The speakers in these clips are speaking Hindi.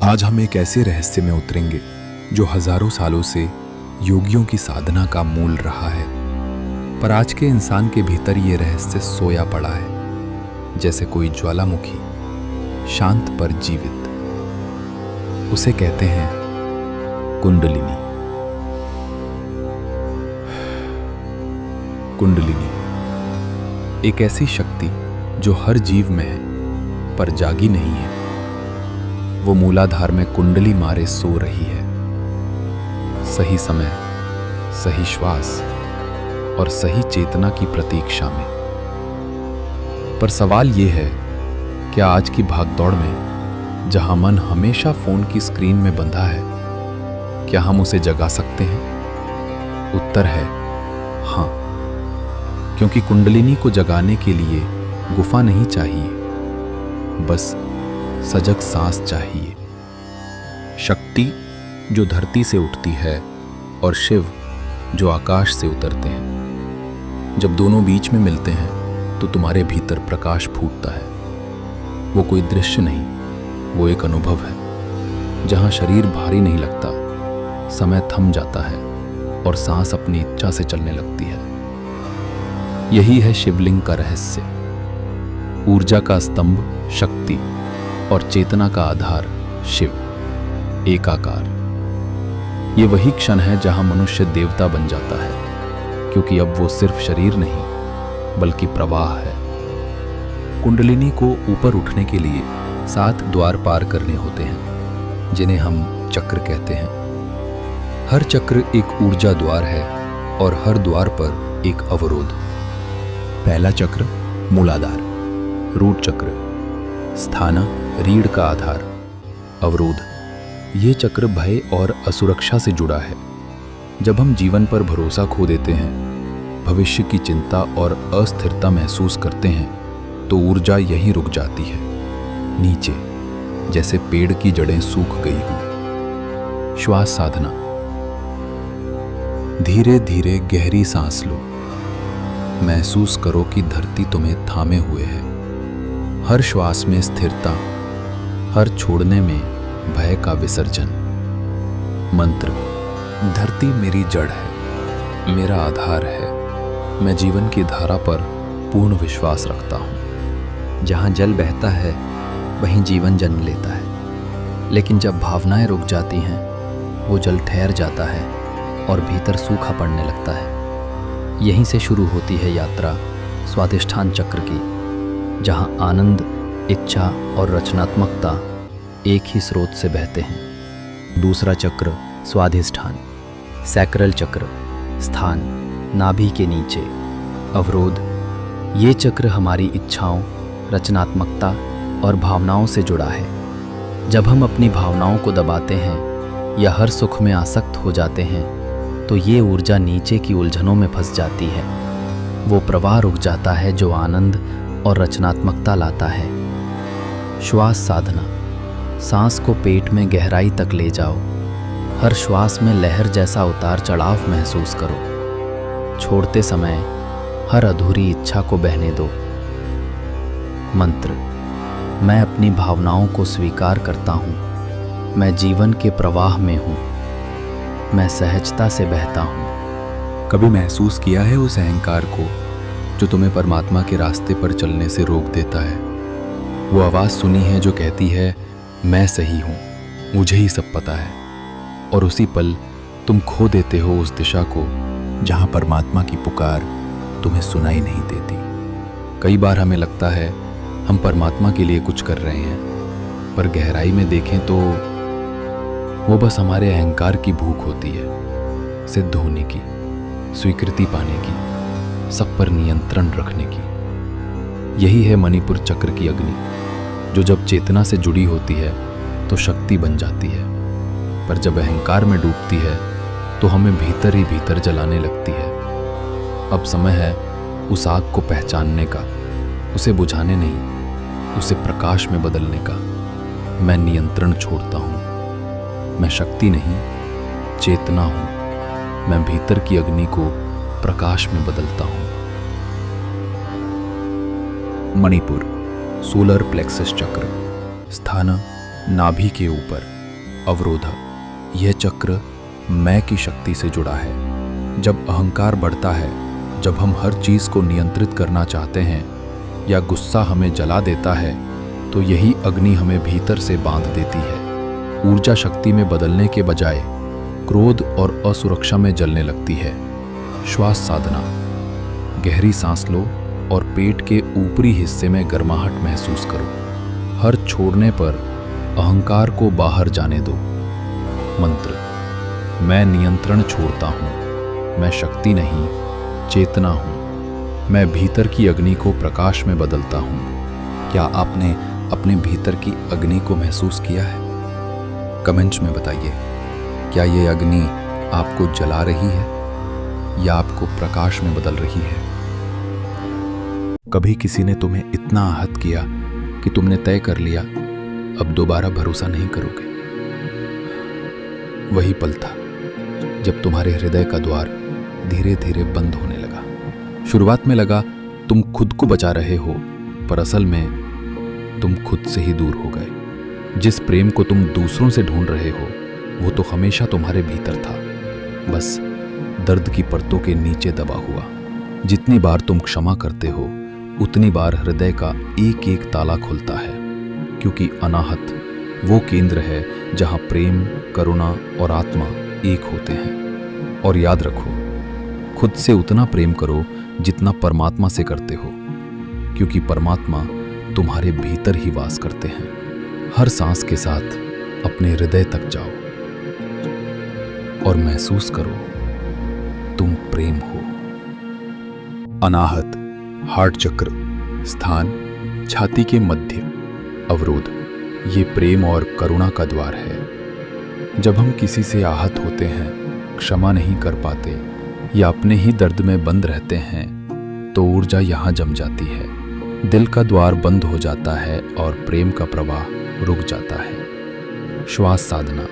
आज हम एक ऐसे रहस्य में उतरेंगे जो हजारों सालों से योगियों की साधना का मूल रहा है। पर आज के इंसान के भीतर ये रहस्य सोया पड़ा है, जैसे कोई ज्वालामुखी, शांत पर जीवित। उसे कहते हैं कुंडलिनी। कुंडलिनी एक ऐसी शक्ति जो हर जीव में है पर जागी नहीं है। वो मूलाधार में कुंडली मारे सो रही है, सही समय, सही श्वास और सही चेतना की प्रतीक्षा में। पर सवाल ये है, क्या आज की भागदौड़ में जहां मन हमेशा फोन की स्क्रीन में बंधा है, क्या हम उसे जगा सकते हैं? उत्तर है हाँ, क्योंकि कुंडलिनी को जगाने के लिए गुफा नहीं चाहिए, बस सजग सांस चाहिए। शक्ति जो धरती से उठती है और शिव जो आकाश से उतरते हैं। जब दोनों बीच में मिलते हैं तो तुम्हारे भीतर प्रकाश फूटता है। वो कोई दृश्य नहीं, वो एक अनुभव है, जहां शरीर भारी नहीं लगता, समय थम जाता है और सांस अपनी इच्छा से चलने लगती है। यही है शिवलिंग का रहस्य। ऊर्जा का स्तंभ शक्ति और चेतना का आधार शिव, एकाकार। ये वही क्षण है जहां मनुष्य देवता बन जाता है, क्योंकि अब वो सिर्फ शरीर नहीं बल्कि प्रवाह है। कुंडलिनी को ऊपर उठने के लिए 7 द्वार पार करने होते हैं, जिन्हें हम चक्र कहते हैं। हर चक्र एक ऊर्जा द्वार है और हर द्वार पर एक अवरोध। पहला चक्र मूलाधार, रूट चक्र, स्थाना रीढ़ का आधार, अवरोध। ये चक्र भय और असुरक्षा से जुड़ा है। जब हम जीवन पर भरोसा खो देते हैं, भविष्य की चिंता और अस्थिरता महसूस करते हैं, तो ऊर्जा यहीं रुक जाती है, नीचे, जैसे पेड़ की जड़ें सूख गई हों। श्वास साधना। धीरे धीरे गहरी सांस लो। महसूस करो कि धरती तुम्हें थामे हुए है। हर श्वास में स्थिरता, हर छोड़ने में भय का विसर्जन। मंत्र। धरती मेरी जड़ है, मेरा आधार है। मैं जीवन की धारा पर पूर्ण विश्वास रखता हूँ। जहाँ जल बहता है वहीं जीवन जन्म लेता है, लेकिन जब भावनाएं रुक जाती हैं, वो जल ठहर जाता है और भीतर सूखा पड़ने लगता है। यहीं से शुरू होती है यात्रा स्वाधिष्ठान चक्र की, जहाँ आनंद, इच्छा और रचनात्मकता एक ही स्रोत से बहते हैं। दूसरा चक्र स्वाधिष्ठान, सैक्रल चक्र, स्थान नाभि के नीचे, अवरोध। ये चक्र हमारी इच्छाओं, रचनात्मकता और भावनाओं से जुड़ा है। जब हम अपनी भावनाओं को दबाते हैं या हर सुख में आसक्त हो जाते हैं, तो ये ऊर्जा नीचे की उलझनों में फंस जाती है। वो प्रवाह रुक जाता है जो आनंद और रचनात्मकता लाता है। श्वास साधना। सांस को पेट में गहराई तक ले जाओ। हर श्वास में लहर जैसा उतार चढ़ाव महसूस करो। छोड़ते समय हर अधूरी इच्छा को बहने दो। मंत्र। मैं अपनी भावनाओं को स्वीकार करता हूँ। मैं जीवन के प्रवाह में हूँ। मैं सहजता से बहता हूँ। कभी महसूस किया है उस अहंकार को जो तुम्हें परमात्मा के रास्ते पर चलने से रोक देता है? वो आवाज़ सुनी है जो कहती है, मैं सही हूँ, मुझे ही सब पता है। और उसी पल तुम खो देते हो उस दिशा को जहाँ परमात्मा की पुकार तुम्हें सुनाई नहीं देती। कई बार हमें लगता है हम परमात्मा के लिए कुछ कर रहे हैं, पर गहराई में देखें तो वो बस हमारे अहंकार की भूख होती है, सिद्ध होने की, स्वीकृति पाने की, सब पर नियंत्रण रखने की। यही है मणिपुर चक्र की अग्नि, जो जब चेतना से जुड़ी होती है तो शक्ति बन जाती है, पर जब अहंकार में डूबती है तो हमें भीतर ही भीतर जलाने लगती है। अब समय है उस आग को पहचानने का, उसे बुझाने नहीं, उसे प्रकाश में बदलने का। मैं नियंत्रण छोड़ता हूँ। मैं शक्ति नहीं, चेतना हूँ। मैं भीतर की अग्नि को प्रकाश में बदलता हूँ। मणिपुर, सोलर प्लेक्सस चक्र, स्थान नाभि के ऊपर अवरोध। यह चक्र मैं की शक्ति से जुड़ा है। जब अहंकार बढ़ता है, जब हम हर चीज को नियंत्रित करना चाहते हैं या गुस्सा हमें जला देता है, तो यही अग्नि हमें भीतर से बांध देती है। ऊर्जा शक्ति में बदलने के बजाय क्रोध और असुरक्षा में जलने लगती है। श्वास साधना। गहरी सांस लो और पेट के ऊपरी हिस्से में गर्माहट महसूस करो। हर छोड़ने पर अहंकार को बाहर जाने दो। मंत्र। मैं नियंत्रण छोड़ता हूं। मैं शक्ति नहीं, चेतना हूं। मैं भीतर की अग्नि को प्रकाश में बदलता हूं। क्या आपने अपने भीतर की अग्नि को महसूस किया है? कमेंट्स में बताइए। क्या ये अग्नि आपको जला रही है या आपको प्रकाश में बदल रही है? कभी किसी ने तुम्हें इतना आहत किया कि तुमने तय कर लिया अब दोबारा भरोसा नहीं करोगे? वही पल था जब तुम्हारे हृदय का द्वार धीरे धीरे बंद होने लगा। शुरुआत में लगा तुम खुद को बचा रहे हो, पर असल में तुम खुद से ही दूर हो गए। जिस प्रेम को तुम दूसरों से ढूंढ रहे हो वो तो हमेशा तुम्हारे भीतर था, बस दर्द की परतों के नीचे दबा हुआ। जितनी बार तुम क्षमा करते हो उतनी बार हृदय का एक एक ताला खुलता है, क्योंकि अनाहत वो केंद्र है जहां प्रेम, करुणा और आत्मा एक होते हैं। और याद रखो, खुद से उतना प्रेम करो जितना परमात्मा से करते हो, क्योंकि परमात्मा तुम्हारे भीतर ही वास करते हैं। हर सांस के साथ अपने हृदय तक जाओ और महसूस करो तुम प्रेम हो। अनाहत। हार्ट चक्र। स्थान छाती के मध्य। अवरोध। ये प्रेम और करुणा का द्वार है। जब हम किसी से आहत होते हैं, क्षमा नहीं कर पाते या अपने ही दर्द में बंद रहते हैं, तो ऊर्जा यहाँ जम जाती है। दिल का द्वार बंद हो जाता है और प्रेम का प्रवाह रुक जाता है। श्वास साधना।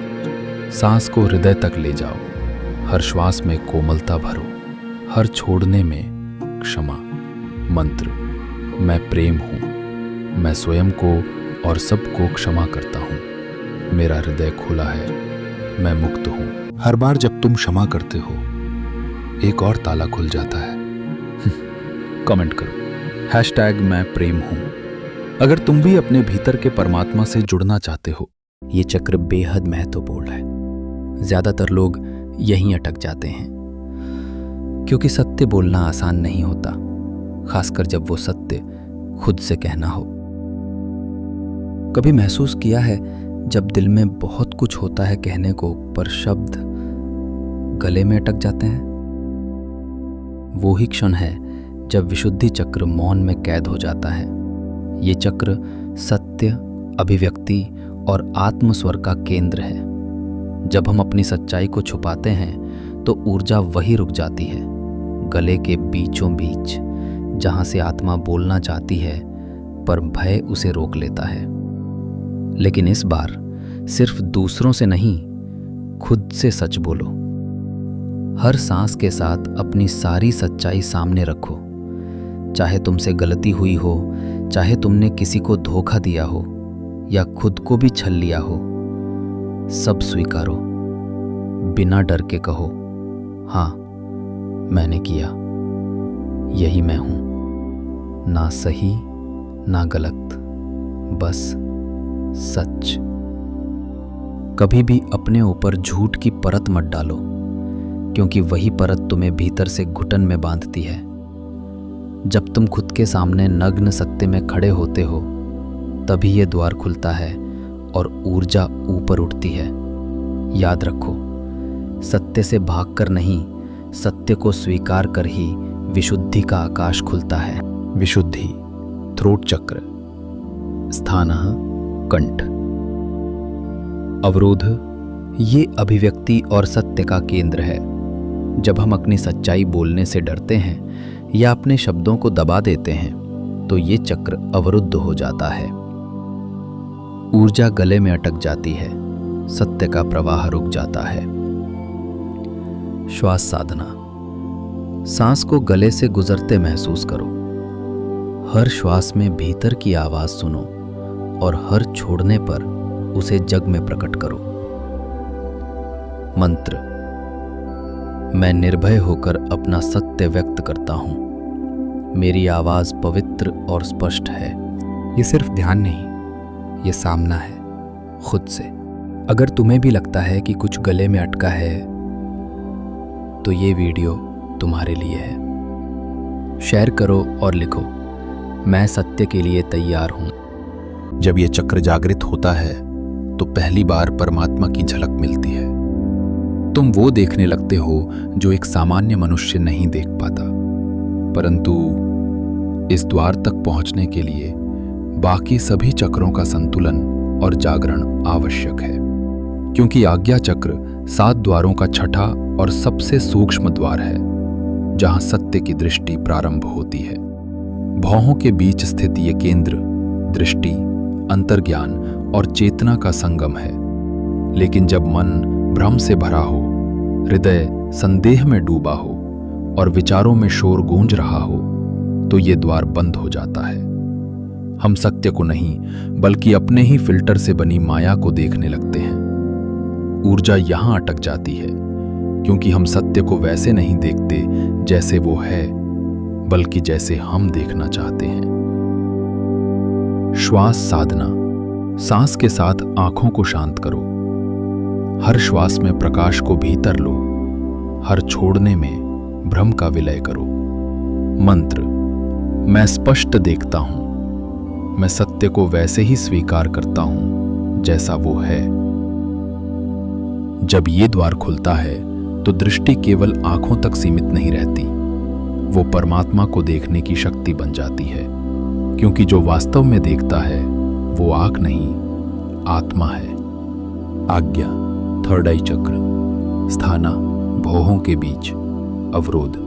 सांस को हृदय तक ले जाओ। हर श्वास में कोमलता भरो, हर छोड़ने में क्षमा। मंत्र। मैं प्रेम हूं। मैं स्वयं को और सबको क्षमा करता हूं। मेरा हृदय खुला है। मैं मुक्त हूं। हर बार जब तुम क्षमा करते हो एक और ताला खुल जाता है। कमेंट करो #मैं प्रेम हूं अगर तुम भी अपने भीतर के परमात्मा से जुड़ना चाहते हो। ये चक्र बेहद महत्वपूर्ण है। ज्यादातर लोग यहीं अटक जाते हैं, क्योंकि सत्य बोलना आसान नहीं होता, खासकर जब वो सत्य खुद से कहना हो। कभी महसूस किया है जब दिल में बहुत कुछ होता है कहने को, पर शब्द गले में अटक जाते हैं? वो ही क्षण है जब विशुद्धि चक्र मौन में कैद हो जाता है। ये चक्र सत्य, अभिव्यक्ति और आत्मस्वर का केंद्र है। जब हम अपनी सच्चाई को छुपाते हैं तो ऊर्जा वही रुक जाती है, गले के बीचों बीच, जहां से आत्मा बोलना चाहती है पर भय उसे रोक लेता है। लेकिन इस बार सिर्फ दूसरों से नहीं, खुद से सच बोलो। हर सांस के साथ अपनी सारी सच्चाई सामने रखो। चाहे तुमसे गलती हुई हो, चाहे तुमने किसी को धोखा दिया हो या खुद को भी छल लिया हो, सब स्वीकारो। बिना डर के कहो, हाँ मैंने किया, यही मैं हूं। ना सही ना गलत, बस सच। कभी भी अपने ऊपर झूठ की परत मत डालो, क्योंकि वही परत तुम्हें भीतर से घुटन में बांधती है। जब तुम खुद के सामने नग्न सत्य में खड़े होते हो, तभी ये द्वार खुलता है और ऊर्जा ऊपर उठती है। याद रखो, सत्य से भागकर नहीं, सत्य को स्वीकार कर ही विशुद्धि का आकाश खुलता है। विशुद्धि। थ्रोट चक्र। स्थानः कंठ। अवरोध। ये अभिव्यक्ति और सत्य का केंद्र है। जब हम अपनी सच्चाई बोलने से डरते हैं या अपने शब्दों को दबा देते हैं, तो ये चक्र अवरुद्ध हो जाता है। ऊर्जा गले में अटक जाती है, सत्य का प्रवाह रुक जाता है। श्वास साधना। सांस को गले से गुजरते महसूस करो। हर श्वास में भीतर की आवाज सुनो और हर छोड़ने पर उसे जग में प्रकट करो। मंत्र। मैं निर्भय होकर अपना सत्य व्यक्त करता हूं। मेरी आवाज पवित्र और स्पष्ट है। ये सिर्फ ध्यान नहीं, ये सामना है खुद से। अगर तुम्हें भी लगता है कि कुछ गले में अटका है तो ये वीडियो तुम्हारे लिए है। शेयर करो और लिखो, मैं सत्य के लिए तैयार हूं। जब ये चक्र जागृत होता है तो पहली बार परमात्मा की झलक मिलती है। तुम वो देखने लगते हो जो एक सामान्य मनुष्य नहीं देख पाता। परंतु इस द्वार तक पहुंचने के लिए बाकी सभी चक्रों का संतुलन और जागरण आवश्यक है, क्योंकि आज्ञा चक्र 7 द्वारों का छठा और सबसे सूक्ष्म द्वार है, जहां सत्य की दृष्टि प्रारंभ होती है। भौहों के बीच स्थित ये केंद्र दृष्टि, अंतर्ज्ञान और चेतना का संगम है। लेकिन जब मन भ्रम से भरा हो, हृदय संदेह में डूबा हो और विचारों में शोर गूंज रहा हो, तो ये द्वार बंद हो जाता है। हम सत्य को नहीं बल्कि अपने ही फिल्टर से बनी माया को देखने लगते हैं। ऊर्जा यहां अटक जाती है, क्योंकि हम सत्य को वैसे नहीं देखते जैसे वो है, बल्कि जैसे हम देखना चाहते हैं। श्वास साधना। सांस के साथ आंखों को शांत करो। हर श्वास में प्रकाश को भीतर लो, हर छोड़ने में भ्रम का विलय करो। मंत्र। मैं स्पष्ट देखता हूं। मैं सत्य को वैसे ही स्वीकार करता हूं जैसा वो है। जब ये द्वार खुलता है तो दृष्टि केवल आंखों तक सीमित नहीं रहती, वो परमात्मा को देखने की शक्ति बन जाती है, क्योंकि जो वास्तव में देखता है वो आंख नहीं, आत्मा है। आज्ञा, थर्ड आई चक्र। स्थाना, भौहों के बीच। अवरोध।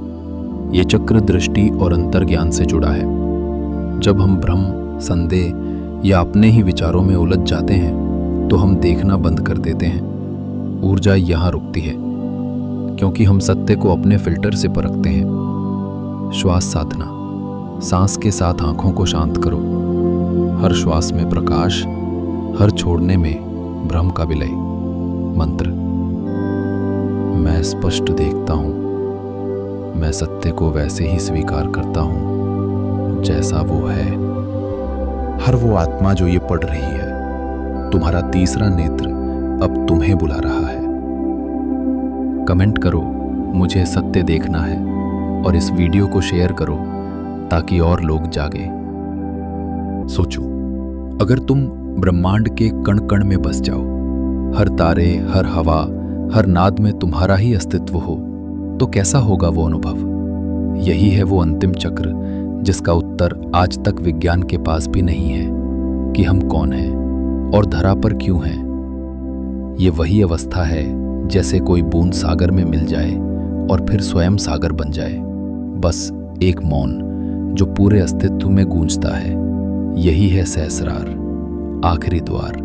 ये चक्र दृष्टि और अंतर्ज्ञान से जुड़ा है। जब हम भ्रम, संदेह या अपने ही विचारों में उलझ जाते हैं तो हम देखना बंद कर देते हैं। ऊर्जा यहां रुकती है, क्योंकि हम सत्य को अपने फिल्टर से परखते हैं। श्वास साधना। सांस के साथ आंखों को शांत करो। हर श्वास में प्रकाश, हर छोड़ने में भ्रम का विलय। मंत्र। मैं स्पष्ट देखता हूं। मैं सत्य को वैसे ही स्वीकार करता हूं जैसा वो है। हर वो आत्मा जो ये पढ़ रही है, तुम्हारा तीसरा नेत्र अब तुम्हें बुला रहा है। कमेंट करो, मुझे सत्य देखना है, और इस वीडियो को शेयर करो ताकि और लोग जागे। सोचो, अगर तुम ब्रह्मांड के कण कण में बस जाओ, हर तारे, हर हवा, हर नाद में तुम्हारा ही अस्तित्व हो, तो कैसा होगा वो अनुभव? यही है वो अंतिम चक्र जिसका उत्तर आज तक विज्ञान के पास भी नहीं है, कि हम कौन हैं और धरा पर क्यों हैं। ये वही अवस्था है जैसे कोई बूंद सागर में मिल जाए और फिर स्वयं सागर बन जाए। बस एक मौन जो पूरे अस्तित्व में गूंजता है। यही है सहस्रार, आखिरी द्वार,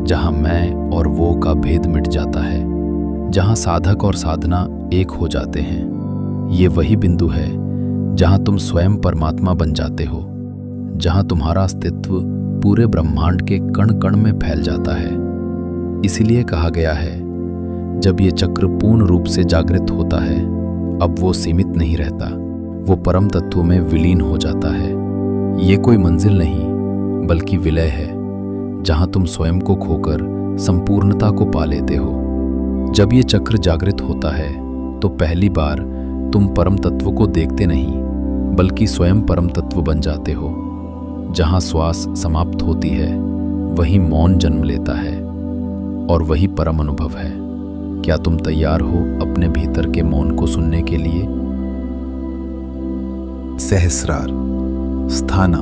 जहां मैं और वो का भेद मिट जाता है, जहां साधक और साधना एक हो जाते हैं। ये वही बिंदु है जहां तुम स्वयं परमात्मा बन जाते हो, जहां तुम्हारा अस्तित्व पूरे ब्रह्मांड के कण कण में फैल जाता है। इसीलिए कहा गया है, जब ये चक्र पूर्ण रूप से जागृत होता है, अब वो सीमित नहीं रहता, वो परम तत्व में विलीन हो जाता है। ये कोई मंजिल नहीं बल्कि विलय है, जहां तुम स्वयं को खोकर संपूर्णता को पा लेते हो। जब ये चक्र जागृत होता है तो पहली बार तुम परम तत्व को देखते नहीं बल्कि स्वयं परम तत्व बन जाते हो। जहां श्वास समाप्त होती है वहीं मौन जन्म लेता है, और वही परम अनुभव है। क्या तुम तैयार हो अपने भीतर के मौन को सुनने के लिए? सहस्रार। स्थाना,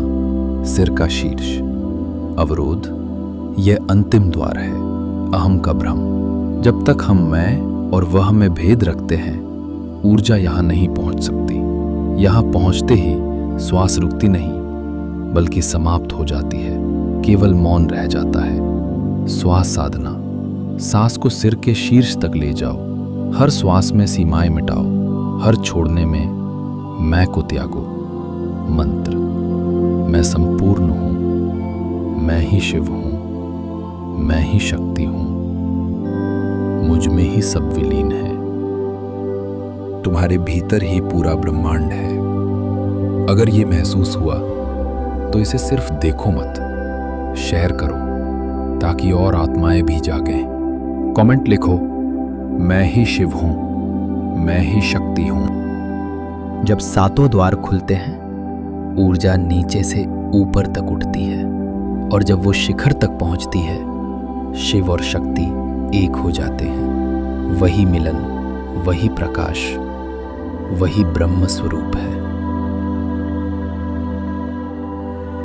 सिर का शीर्ष। अवरोध। यह अंतिम द्वार है, अहम का भ्रम। जब तक हम मैं और वह में भेद रखते हैं, ऊर्जा यहां नहीं पहुंच सकती। यहां पहुंचते ही श्वास रुकती नहीं बल्कि समाप्त हो जाती है, केवल मौन रह जाता है। श्वास साधना। सांस को सिर के शीर्ष तक ले जाओ। हर श्वास में सीमाएं मिटाओ, हर छोड़ने में मैं को त्यागो। मंत्र। मैं संपूर्ण हूं, मैं ही शिव हूं, मैं ही शक्ति हूं, मुझ में ही सब विलीन है। तुम्हारे भीतर ही पूरा ब्रह्मांड है। अगर ये महसूस हुआ तो इसे सिर्फ देखो मत, शेयर करो ताकि और आत्माएं भी जागें। कमेंट लिखो, मैं ही शिव हूं, मैं ही शक्ति हूं। जब सातों द्वार खुलते हैं, ऊर्जा नीचे से ऊपर तक उठती है, और जब वो शिखर तक पहुंचती है, शिव और शक्ति एक हो जाते हैं। वही मिलन, वही प्रकाश, वही ब्रह्म स्वरूप है।